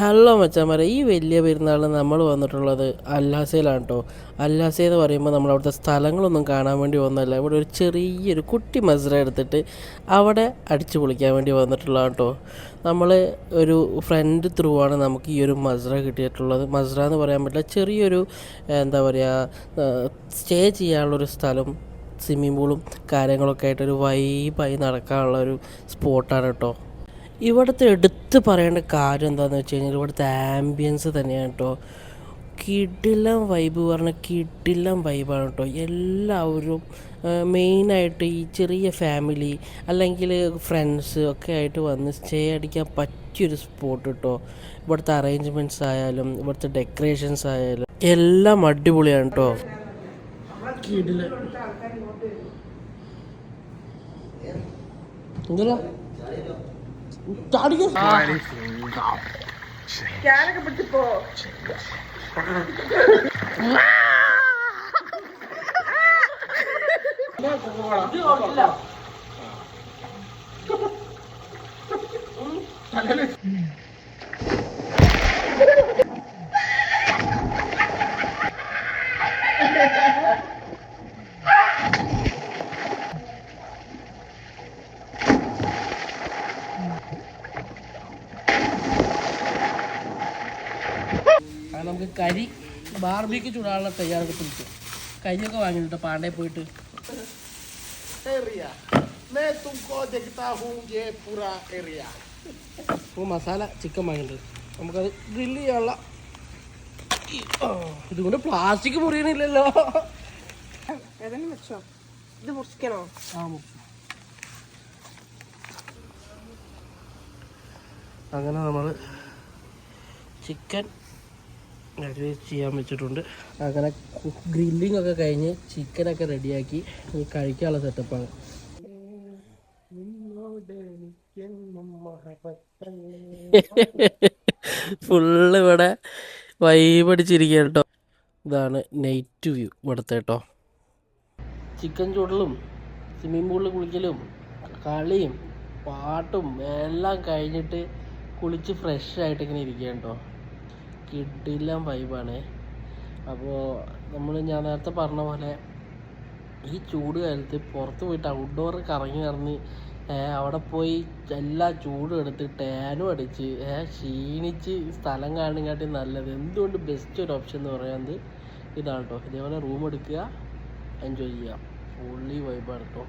Hello മച്ചാന്മാരെ, ഈ വലിയ പെരുന്നാളിന് നമ്മൾ വന്നിട്ടുള്ളത് അൽഹാസയിലാണ് കേട്ടോ. അൽഹാസ എന്ന് പറയുമ്പോൾ നമ്മൾ അവിടുത്തെ സ്ഥലങ്ങളൊന്നും കാണാൻ വേണ്ടി വന്നല്ല, ഇവിടെ ഒരു ചെറിയൊരു കുട്ടി മസ്ര എടുത്തിട്ട് അവിടെ അടിച്ചു പൊളിക്കാൻ വേണ്ടി വന്നിട്ടുള്ളതാണ് കേട്ടോ. നമ്മൾ ഒരു ഫ്രണ്ട് ത്രൂ ആണ് നമുക്ക് ഈ ഒരു മസ്ര കിട്ടിയിട്ടുള്ളത്. മസ്ര എന്ന് പറയാൻ പറ്റില്ല, ചെറിയൊരു എന്താ പറയുക, സ്റ്റേ ചെയ്യാനുള്ളൊരു സ്ഥലം, സ്വിമ്മിംഗ് പൂളും കാര്യങ്ങളൊക്കെ ആയിട്ട് ഒരു വൈബായി നടക്കാനുള്ള ഒരു സ്പോട്ടാണ് കേട്ടോ. ഇവിടുത്തെ എടുത്ത് പറയേണ്ട കാര്യം എന്താണെന്ന് വെച്ച് കഴിഞ്ഞാൽ ഇവിടുത്തെ ആംബിയൻസ് തന്നെയാണ് കേട്ടോ. കിടിലം വൈബ് പറഞ്ഞാൽ കിടിലം വൈബാണ് കേട്ടോ. എല്ലാവരും മെയിനായിട്ട് ഈ ചെറിയ ഫാമിലി അല്ലെങ്കിൽ ഫ്രണ്ട്സ് ഒക്കെ ആയിട്ട് വന്ന് സ്റ്റേ അടിക്കാൻ പറ്റിയൊരു സ്പോട്ട് കേട്ടോ. ഇവിടുത്തെ അറേഞ്ച്മെൻറ്റ്സ് ആയാലും ഇവിടുത്തെ ഡെക്കറേഷൻസ് ആയാലും എല്ലാം അടിപൊളിയാണ് കേട്ടോ. കിടിലം എന്താ ഞാനൊക്കെ പിടിച്ചപ്പോ നമുക്ക് കരി ബാർബിക്ക് ചൂടാനുള്ള തയ്യാറെടുപ്പ് നിൽക്കും. കരിയൊക്കെ വാങ്ങിയിട്ട് പാണ്ഡേ പോയിട്ട് മസാല ചിക്കൻ വാങ്ങിയിട്ടുണ്ട്. നമുക്കത് ഗ്രില്ല് ചെയ്യാനുള്ള. ഇതുകൊണ്ട് പ്ലാസ്റ്റിക് മുറിയണില്ലല്ലോ. വെച്ചോ, ഇത് മുറിക്കണോ? അങ്ങനെ നമ്മൾ ചിക്കൻ ചെയ്യാൻ വെച്ചിട്ടുണ്ട്. അങ്ങനെ ഗ്രില്ലിംഗ് ഒക്കെ കഴിഞ്ഞ് ചിക്കനൊക്കെ റെഡിയാക്കി കഴിക്കാനുള്ള സെറ്റപ്പാണ്. ഫുള്ള് ഇവിടെ വൈബടിച്ചിരിക്കുക കേട്ടോ. ഇതാണ് നൈറ്റ് വ്യൂ ഇവിടുത്തെ കേട്ടോ. ചിക്കൻ ചൂടലും സ്വിമ്മിംഗ് പൂളിൽ കുളിക്കലും കളിയും പാട്ടും എല്ലാം കഴിഞ്ഞിട്ട് കുളിച്ച് ഫ്രഷ് ആയിട്ട് ഇങ്ങനെ ഇരിക്കുക കേട്ടോ. കിടിലം വൈബാണ്. അപ്പോൾ ഞാൻ നേരത്തെ പറഞ്ഞ പോലെ ഈ ചൂട് കാലത്ത് പുറത്ത് പോയിട്ട് ഔട്ട്ഡോർ കറങ്ങി അവിടെ പോയി എല്ലാ ചൂടും എടുത്ത് ടാനും അടിച്ച് ക്ഷീണിച്ച് സ്ഥലം കാണുന്നതിനെക്കാട്ടി നല്ലത് എന്തുകൊണ്ട് ബെസ്റ്റ് ഒരു ഓപ്ഷൻ എന്ന് പറയുന്നത് ഇതാണ് കേട്ടോ. ഇതേപോലെ റൂം എടുക്കുക, എൻജോയ് ചെയ്യുക. ഫുള്ളി വൈബാണ് കേട്ടോ.